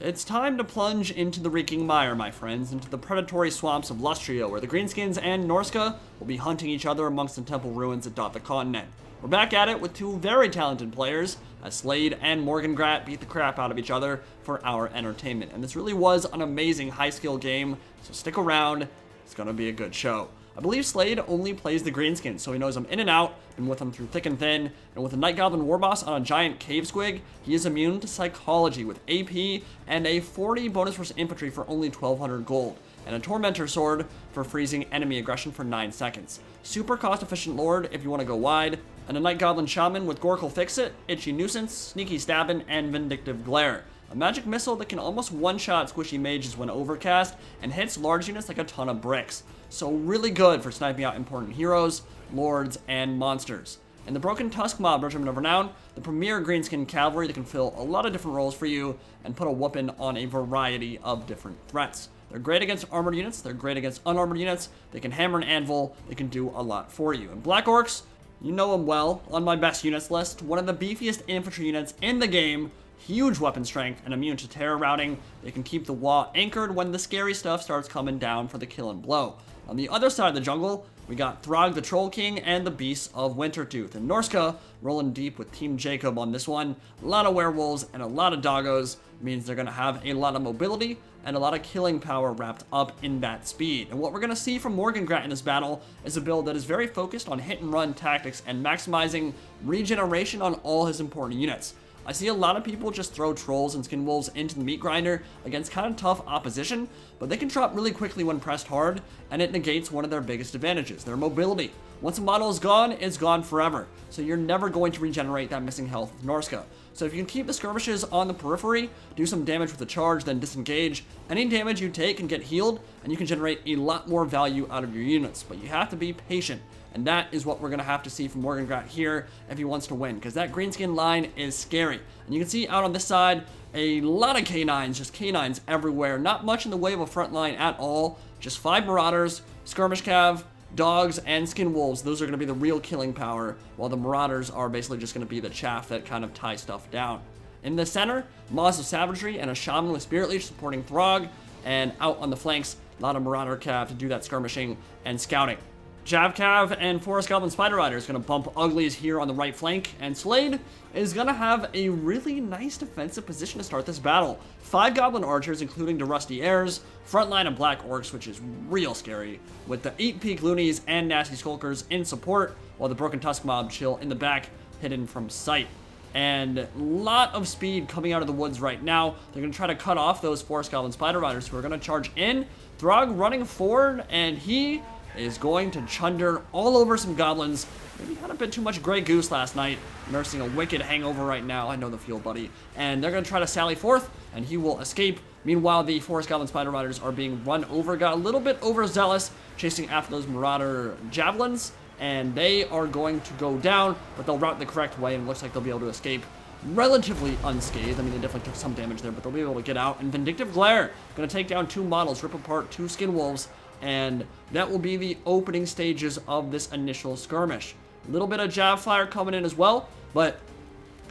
It's time to plunge into the Reeking Mire, my friends, into the predatory swamps of Lustria, where the Greenskins and Norsca will be hunting each other amongst the temple ruins that dot the continent. We're back at it with two very talented players, as Slade and Morgengrat beat the crap out of each other for our entertainment. And this really was an amazing high-skill game, so stick around, it's gonna be a good show. I believe Slade only plays the Greenskins, so he knows I'm in and out, been with him through thick and thin, and with a Night Goblin Warboss on a giant cave squig, he is immune to psychology with AP and a 40 bonus versus infantry for only 1200 gold, and a Tormentor Sword for freezing enemy aggression for 9 seconds. Super cost-efficient Lord if you want to go wide, and a Night Goblin Shaman with Gorkle Fix-It, Itchy Nuisance, Sneaky Stabbin', and Vindictive Glare. A magic missile that can almost one-shot squishy mages when overcast and hits large units like a ton of bricks. So really good for sniping out important heroes, lords, and monsters. And the Broken Tusk Mob Regiment of Renown, the premier Greenskin cavalry that can fill a lot of different roles for you and put a whooping on a variety of different threats. They're great against armored units, they're great against unarmored units, they can hammer and anvil, they can do a lot for you. And Black Orcs, you know them well, on my best units list, one of the beefiest infantry units in the game, huge weapon strength and immune to terror routing. They can keep the wall anchored when the scary stuff starts coming down for the kill and blow. On the other side of the jungle, we got Throgg the Troll King and the Beasts of Wintertooth. And Norsca rolling deep with Team Jacob on this one. A lot of werewolves and a lot of doggos means they're going to have a lot of mobility and a lot of killing power wrapped up in that speed. And what we're going to see from Morgengrat in this battle is a build that is very focused on hit and run tactics and maximizing regeneration on all his important units. I see a lot of people just throw trolls and skin wolves into the meat grinder against kind of tough opposition, but they can drop really quickly when pressed hard, and it negates one of their biggest advantages, their mobility. Once a model is gone, it's gone forever, so you're never going to regenerate that missing health with Norsca. So if you can keep the skirmishes on the periphery, do some damage with a charge, then disengage, any damage you take can get healed, and you can generate a lot more value out of your units, but you have to be patient. And that is what we're going to have to see from Morgengrat here if he wants to win, because that greenskin line is scary. And you can see out on this side, a lot of K9s, just K9s everywhere. Not much in the way of a front line at all. Just 5 Marauders, Skirmish Cav, Dogs, and Skin Wolves. Those are going to be the real killing power, while the Marauders are basically just going to be the chaff that kind of tie stuff down. In the center, Maws of Savagery and a Shaman with Spirit Leech supporting Throgg, and out on the flanks, a lot of Marauder Cav to do that skirmishing and scouting. Jav Cav and Forest Goblin Spider Rider is going to bump uglies here on the right flank, and Slade is going to have a really nice defensive position to start this battle. 5 Goblin Archers, including the Rusty Heirs, front line of Black Orcs, which is real scary, with the 8 Peak Loonies and Nasty Skulkers in support, while the Broken Tusk Mob chill in the back, hidden from sight. And a lot of speed coming out of the woods right now. They're going to try to cut off those Forest Goblin Spider Riders who are going to charge in. Throgg running forward, and he is going to chunder all over some goblins. Maybe had a bit too much Grey Goose last night, nursing a wicked hangover right now. I know the feel, buddy. And they're going to try to sally forth, and he will escape. Meanwhile, the Forest Goblin Spider Riders are being run over, got a little bit overzealous, chasing after those Marauder Javelins, and they are going to go down, but they'll route the correct way, and it looks like they'll be able to escape relatively unscathed. I mean, they definitely took some damage there, but they'll be able to get out. And Vindictive Glare, going to take down 2 models, rip apart 2 Skin Wolves, and that will be the opening stages of this initial skirmish. A little bit of Jav Fire coming in as well, but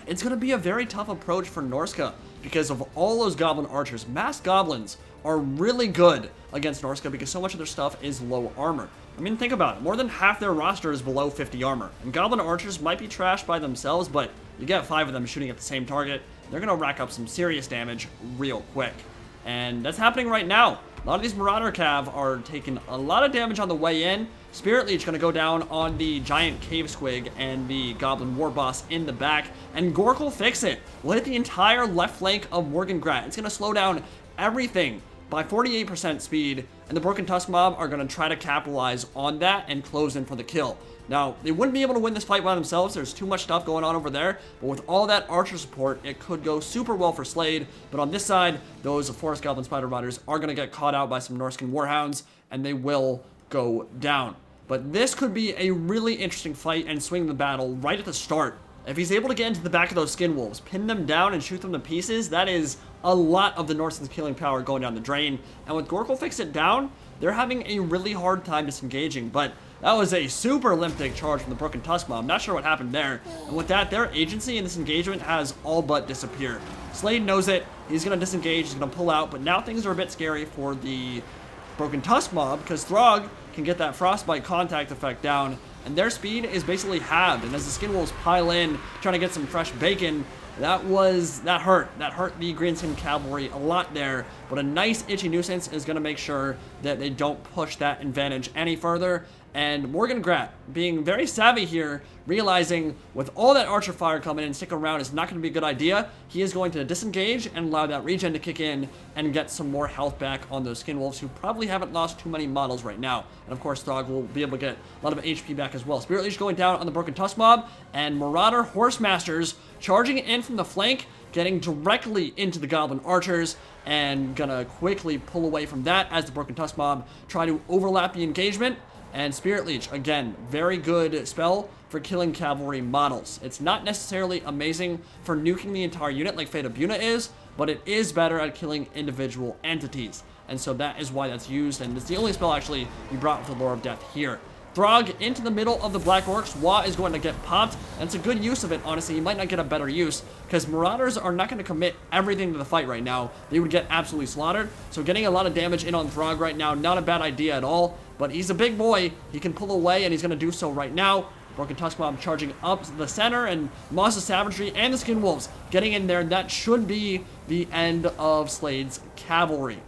it's going to be a very tough approach for Norsca because of all those Goblin Archers. Masked Goblins are really good against Norsca because so much of their stuff is low armor. I mean, think about it. More than half their roster is below 50 armor. And Goblin Archers might be trashed by themselves, but you get 5 of them shooting at the same target. They're going to rack up some serious damage real quick. And that's happening right now. A lot of these Marauder Cav are taking a lot of damage on the way in. Spirit Leech going to go down on the giant cave squig and the Goblin Warboss in the back. And Gorkle Fix-It will hit the entire left flank of Morgengrat. It's going to slow down everything by 48% speed. And the Broken Tusk Mob are going to try to capitalize on that and close in for the kill. Now, they wouldn't be able to win this fight by themselves. There's too much stuff going on over there. But with all that archer support, it could go super well for Slade. But on this side, those Forest Goblin Spider Riders are going to get caught out by some Norscan Warhounds, and they will go down. But this could be a really interesting fight and swing the battle right at the start. If he's able to get into the back of those Skin Wolves, pin them down and shoot them to pieces, that is a lot of the Norseman's killing power going down the drain. And with Gorkle Fix-It down, they're having a really hard time disengaging, but that was a super limp-dick charge from the Broken Tusk Mob. I'm not sure what happened there. And with that, their agency in this engagement has all but disappeared. Slade knows it, He's going to disengage, he's going to pull out, but now things are a bit scary for the Broken Tusk mob, because Throgg can get that Frostbite contact effect down, and their speed is basically halved. And as the Skin Wolves pile in, trying to get some fresh bacon, that hurt the Greenskin cavalry a lot there. But a nice itchy nuisance is going to make sure that they don't push that advantage any further. And Morgengrat, being very savvy here, realizing with all that archer fire coming in, sticking around is not going to be a good idea. He is going to disengage and allow that regen to kick in and get some more health back on those Skin Wolves, who probably haven't lost too many models right now. And of course, Throgg will be able to get a lot of HP back as well. Spirit Leech going down on the Broken Tusk mob, and Marauder Horsemasters charging in from the flank, getting directly into the Goblin Archers, and gonna quickly pull away from that as the Broken Tusk mob try to overlap the engagement. And Spirit Leech, again, very good spell for killing cavalry models. It's not necessarily amazing for nuking the entire unit like Fate of Buna is, but it is better at killing individual entities. And so that is why that's used, and it's the only spell actually we brought with the Lore of Death here. Throgg into the middle of the Black Orcs. Wa is going to get popped, and it's a good use of it, honestly. He might not get a better use, because Marauders are not going to commit everything to the fight right now. They would get absolutely slaughtered, so getting a lot of damage in on Throgg right now, not a bad idea at all, but he's a big boy. He can pull away, and he's going to do so right now. Broken Tusk mob charging up the center, and Moss's Savagery and the Skin Wolves getting in there. That should be the end of Slade's cavalry.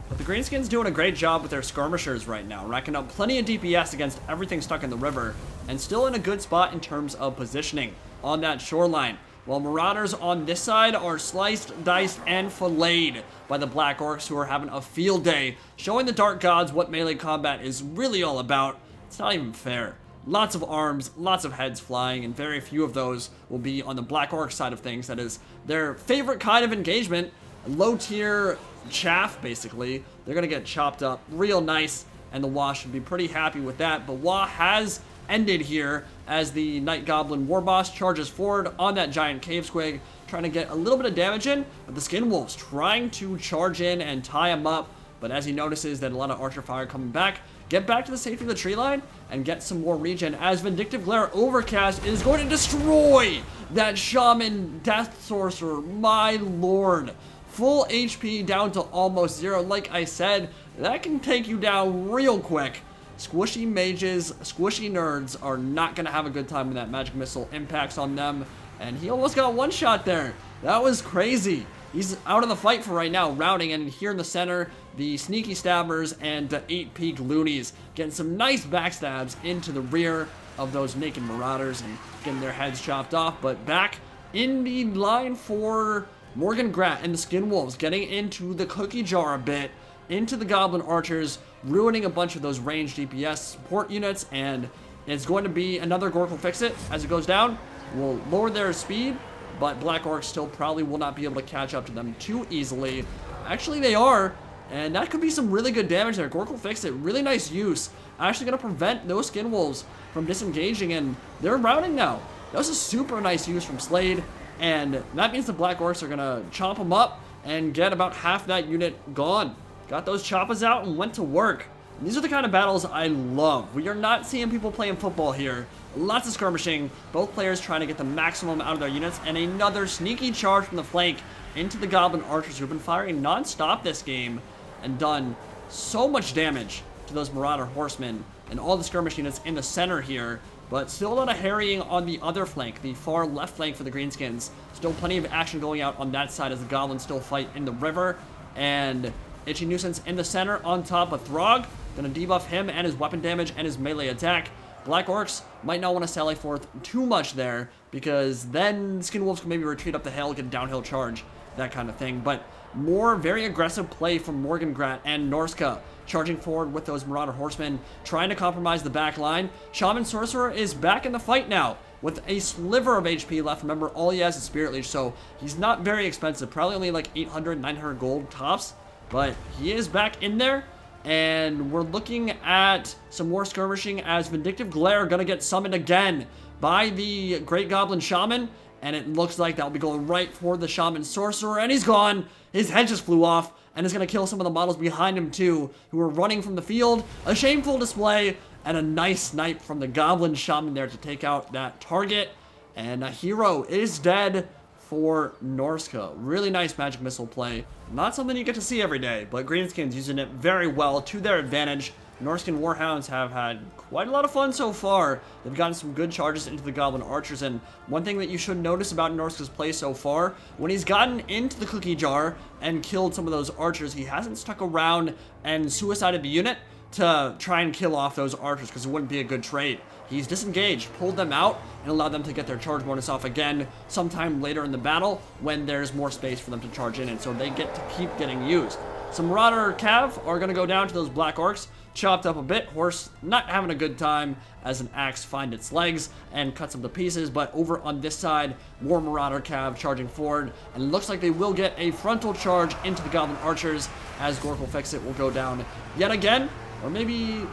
But the Greenskins doing a great job with their skirmishers right now, racking up plenty of DPS against everything stuck in the river, and still in a good spot in terms of positioning on that shoreline. While Marauders on this side are sliced, diced, and filleted by the Black Orcs, who are having a field day, showing the Dark Gods what melee combat is really all about. It's not even fair. Lots of arms, lots of heads flying, and very few of those will be on the Black Orc side of things. That is their favorite kind of engagement. Low tier chaff, basically. They're gonna get chopped up real nice, and the Wa should be pretty happy with that. But Wa has ended here as the Night Goblin War Boss charges forward on that giant cave squig, trying to get a little bit of damage in, but the Skin Wolves trying to charge in and tie him up. But as he notices that a lot of archer fire coming back, get back to the safety of the tree line and get some more regen, as Vindictive Glare Overcast is going to destroy that Shaman Death Sorcerer. My lord. Full HP down to almost zero. Like I said, that can take you down real quick. Squishy mages, squishy nerds are not going to have a good time when that magic missile impacts on them. And he almost got one shot there. That was crazy. He's out of the fight for right now, routing, and here in the center, the Sneaky Stabbers and the 8-Peak Loonies getting some nice backstabs into the rear of those naked Marauders and getting their heads chopped off. But back in the line for Morgengrat and the Skin Wolves, getting into the cookie jar a bit, into the Goblin Archers, ruining a bunch of those ranged DPS support units, and it's going to be another Gorkle Fix-It as it goes down. Will lower their speed, but Black Orcs still probably will not be able to catch up to them too easily. Actually, they are, and that could be some really good damage there. Gorkle Fix-It, really nice use. Actually going to prevent those Skin Wolves from disengaging, and they're routing now. That was a super nice use from Slade. And that means the Black Orcs are going to chomp them up and get about half that unit gone. Got those choppas out and went to work. And these are the kind of battles I love. We are not seeing people playing football here. Lots of skirmishing. Both players trying to get the maximum out of their units. And another sneaky charge from the flank into the Goblin Archers, who've been firing non-stop this game and done so much damage to those Marauder Horsemen and all the skirmish units in the center here. But still a lot of harrying on the other flank, the far left flank for the Greenskins. Still plenty of action going out on that side as the Goblins still fight in the river. And Itchy Nuisance in the center on top of Throgg. Gonna debuff him and his weapon damage and his melee attack. Black Orcs might not want to sally forth too much there, because then Skin Wolves can maybe retreat up the hill, get a downhill charge, that kind of thing. But more very aggressive play from Morgengrat and Norsca, charging forward with those Marauder Horsemen, trying to compromise the back line. Shaman Sorcerer is back in the fight now, with a sliver of HP left. Remember, all he has is Spirit Leech, so he's not very expensive. Probably only like 800, 900 gold tops, but he is back in there. And we're looking at some more skirmishing as Vindictive Glare gonna get summoned again by the Great Goblin Shaman. And it looks like that'll be going right for the Shaman Sorcerer, and he's gone. His head just flew off, and is going to kill some of the models behind him too, who are running from the field. A shameful display, and a nice snipe from the Goblin Shaman there to take out that target. And a hero is dead for Norsca. Really nice magic missile play. Not something you get to see every day, but Greenskins using it very well to their advantage. Norscan Warhounds have had quite a lot of fun so far. They've gotten some good charges into the Goblin Archers, and one thing that you should notice about Norsca's play so far, when he's gotten into the cookie jar and killed some of those archers, he hasn't stuck around and suicided the unit to try and kill off those archers, because it wouldn't be a good trade. He's disengaged, pulled them out, and allowed them to get their charge bonus off again sometime later in the battle when there's more space for them to charge in, and so they get to keep getting used. Some Marauder Cav are going to go down to those Black Orcs, chopped up a bit. Horse not having a good time as an axe finds its legs and cuts them to pieces, but over on this side, more Marauder Cav charging forward, and it looks like they will get a frontal charge into the Goblin Archers as Gork'll Fix It will go down yet again, or maybe,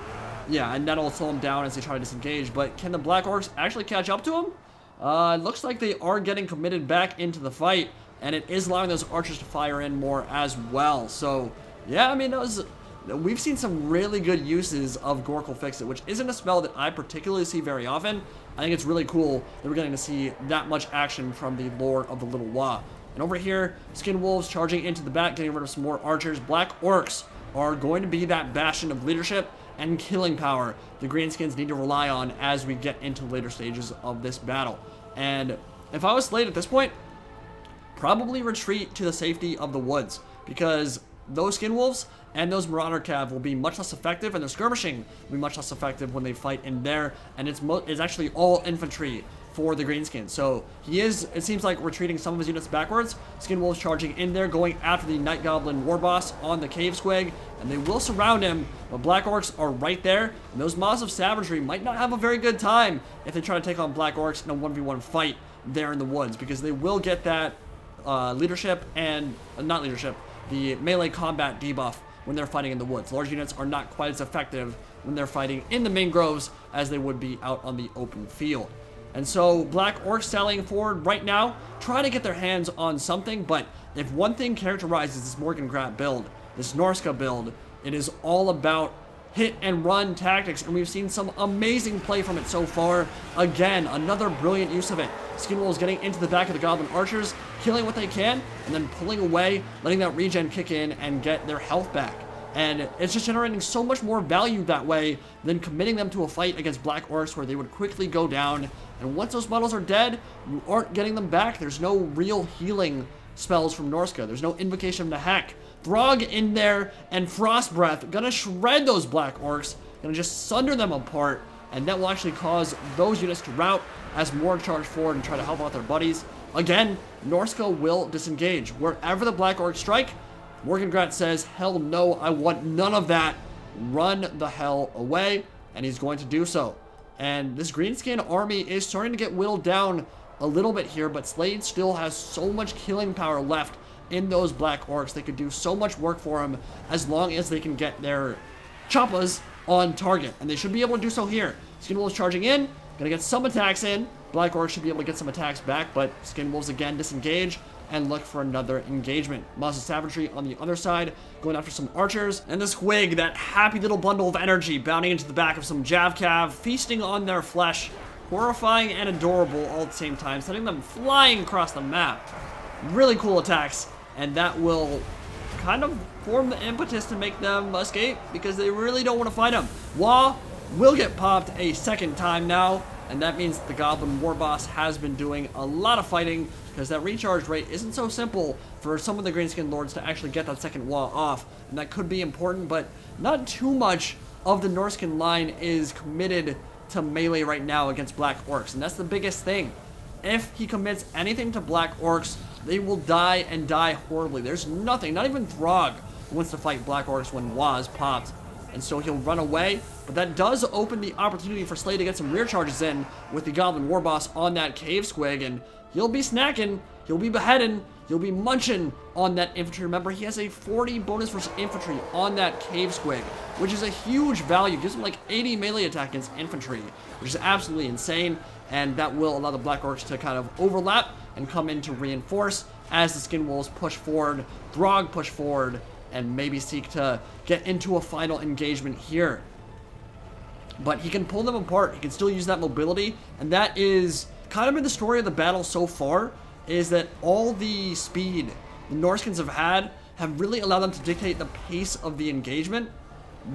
yeah, and that'll slow them down as they try to disengage, but can the Black Orcs actually catch up to him? It looks like they are getting committed back into the fight, and it is allowing those archers to fire in more as well. So, yeah, I mean, we've seen some really good uses of Gork'll Fix It, which isn't a spell that I particularly see very often. I think it's really cool that we're getting to see that much action from the Lord of the Little Wa. And over here, Skin Wolves charging into the back, getting rid of some more archers. Black Orcs are going to be that bastion of leadership and killing power the Greenskins need to rely on as we get into later stages of this battle. And if I was Slade at this point, probably retreat to the safety of the woods, because those Skin Wolves and those Marauder Cav will be much less effective, and their skirmishing will be much less effective when they fight in there, and it's actually all infantry for the Greenskins. So he is, it seems like, retreating some of his units backwards. Skin Wolves charging in there, going after the Night Goblin War Boss on the Cave Squig, and they will surround him, but Black Orcs are right there, and those Maws of Savagery might not have a very good time if they try to take on Black Orcs in a 1v1 fight there in the woods, because they will get that leadership and, not leadership, the melee combat debuff when they're fighting in the woods. Large units are not quite as effective when they're fighting in the mangroves as they would be out on the open field. And so Black Orcs sallying forward right now, trying to get their hands on something, but if one thing characterizes this Morgengrat build, this Norsca build, it is all about hit and run tactics, and we've seen some amazing play from it so far. Again, another brilliant use of it. Skin Wolves getting into the back of the Goblin Archers, killing what they can, and then pulling away, letting that regen kick in and get their health back. And it's just generating so much more value that way than committing them to a fight against Black Orcs where they would quickly go down. And once those models are dead, you aren't getting them back. There's no real healing spells from Norsca. There's no Invocation of the Hack. Throgg in there and Frost Breath gonna shred those Black Orcs, gonna just sunder them apart, and that will actually cause those units to rout as more charge forward and try to help out their buddies. Again, Norsca will disengage. Wherever the Black Orcs strike, Morgengrat says, hell no, I want none of that. Run the hell away, and he's going to do so. And this Greenskin army is starting to get whittled down a little bit here, but Slade still has so much killing power left in those Black Orcs. They could do so much work for him as long as they can get their choppas on target, and they should be able to do so here. Skin Wolves charging in, gonna get some attacks in. Black Orcs should be able to get some attacks back, but Skin Wolves again disengage and look for another engagement. Maws of Savagery on the other side, going after some archers, and the Squig, that happy little bundle of energy, bounding into the back of some Jav Cav, feasting on their flesh. Horrifying and adorable all at the same time, sending them flying across the map. Really cool attacks, and that will kind of form the impetus to make them escape, because they really don't want to fight him. Wa will get popped a second time now, and that means the Goblin War Boss has been doing a lot of fighting, because that recharge rate isn't so simple for some of the Greenskin Lords to actually get that second Wa off, and that could be important, but not too much of the Norscan line is committed to melee right now against Black Orcs, and that's the biggest thing. If he commits anything to Black Orcs, they will die and die horribly. There's nothing, not even Throgg wants to fight Black Orcs when Wa's popped, and so he'll run away, but that does open the opportunity for Slade to get some rear charges in with the Goblin War Boss on that Cave Squig, and he'll be snacking, he'll be beheading, he'll be munching on that infantry. Remember, he has a 40 bonus versus infantry on that Cave Squig, which is a huge value. Gives him like 80 melee attack against infantry, which is absolutely insane, and that will allow the Black Orcs to kind of overlap and come in to reinforce as the Skin Wolves push forward, Throgg push forward, and maybe seek to get into a final engagement here. But he can pull them apart. He can still use that mobility, and that is kind of been the story of the battle so far, is that all the speed the Norskins have really allowed them to dictate the pace of the engagement.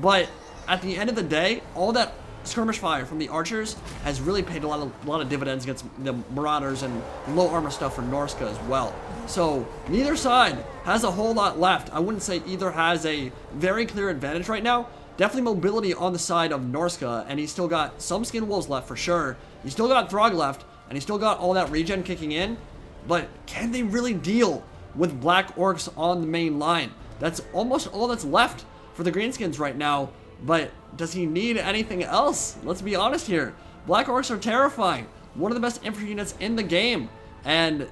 But at the end of the day, all that skirmish fire from the archers has really paid a lot of dividends against the marauders and low armor stuff for Norsca as well. So neither side has a whole lot left. I wouldn't say either has a very clear advantage right now. Definitely mobility on the side of Norsca, and he's still got some skin wolves left for sure. He's still got Throgg left, and he's still got all that regen kicking in. But can they really deal with black orcs on the main line? That's almost all that's left for the Greenskins right now. But does he need anything else? Let's be honest here. Black orcs are terrifying. One of the best infantry units in the game. And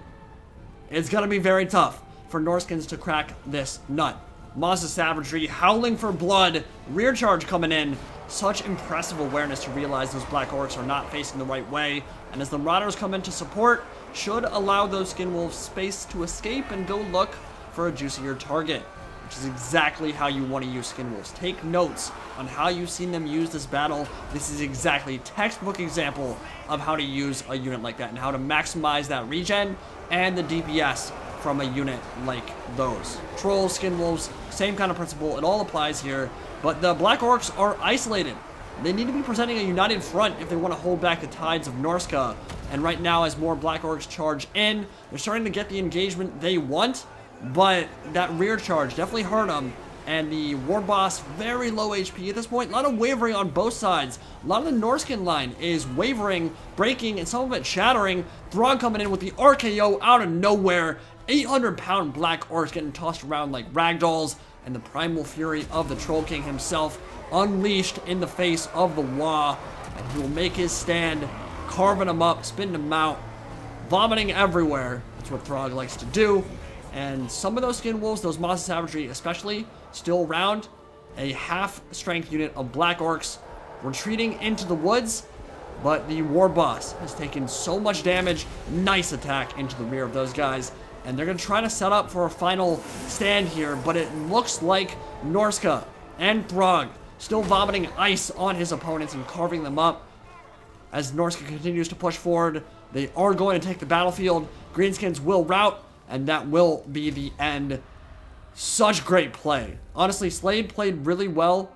it's going to be very tough for Norskins to crack this nut. Maz's savagery, howling for blood, rear charge coming in. Such impressive awareness to realize those black orcs are not facing the right way. And as the marauders come in to support, should allow those skin wolves space to escape and go look for a juicier target, which is exactly how you want to use skin wolves. Take notes on how you've seen them use this battle. This is exactly textbook example of how to use a unit like that and how to maximize that regen and the DPS from a unit like those. Trolls, skin wolves, same kind of principle. It all applies here, but the black orcs are isolated. They need to be presenting a united front if they want to hold back the tides of Norsca. And right now, as more black orcs charge in, they're starting to get the engagement they want, but that rear charge definitely hurt them. And the war boss, very low HP at this point. A lot of wavering on both sides. A lot of the Norskin line is wavering, breaking, and some of it shattering. Throgg coming in with the RKO out of nowhere. 800-pound black orcs getting tossed around like ragdolls. And the primal fury of the Troll King himself unleashed in the face of the Wa. And he will make his stand, carving them up, spinning them out, vomiting everywhere. That's what Throgg likes to do. And some of those skin wolves, those Maz's savagery especially, still around. A half-strength unit of black orcs retreating into the woods. But the war boss has taken so much damage. Nice attack into the rear of those guys. And they're going to try to set up for a final stand here. But it looks like Norsca and Throgg still vomiting ice on his opponents and carving them up. As Norsca continues to push forward, they are going to take the battlefield. Greenskins will rout, and that will be the end. Such great play. Honestly, Slade played really well,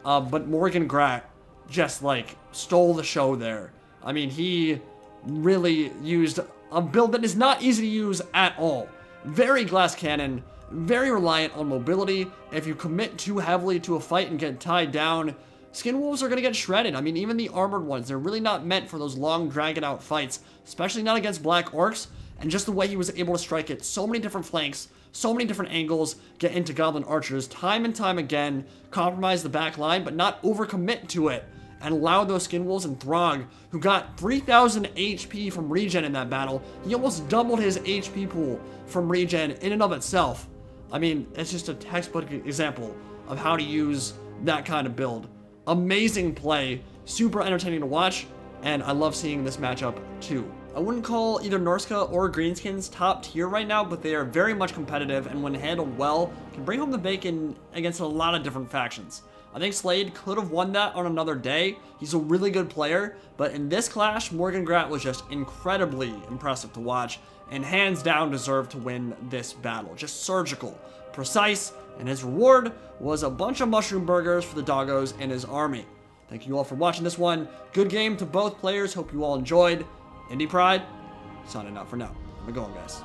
but Morgengrat just, like, stole the show there. I mean, he really used a build that is not easy to use at all. Very glass cannon, very reliant on mobility. If you commit too heavily to a fight and get tied down, skin wolves are going to get shredded. I mean, even the armored ones, they're really not meant for those long, dragged-out fights, especially not against black orcs. And just the way he was able to strike it, so many different flanks, so many different angles, get into goblin archers time and time again, compromise the back line, but not overcommit to it, and allow those skin wolves and Throgg, who got 3,000 HP from regen in that battle. He almost doubled his HP pool from regen in and of itself. I mean, it's just a textbook example of how to use that kind of build. Amazing play, super entertaining to watch, and I love seeing this matchup too. I wouldn't call either Norsca or Greenskins top tier right now, but they are very much competitive, and when handled well, can bring home the bacon against a lot of different factions. I think Slade could have won that on another day. He's a really good player, but in this clash, Morgengrat was just incredibly impressive to watch, and hands down deserved to win this battle. Just surgical, precise, and his reward was a bunch of mushroom burgers for the doggos in his army. Thank you all for watching this one. Good game to both players. Hope you all enjoyed. Indie Pride, signing out for now. We're going, guys.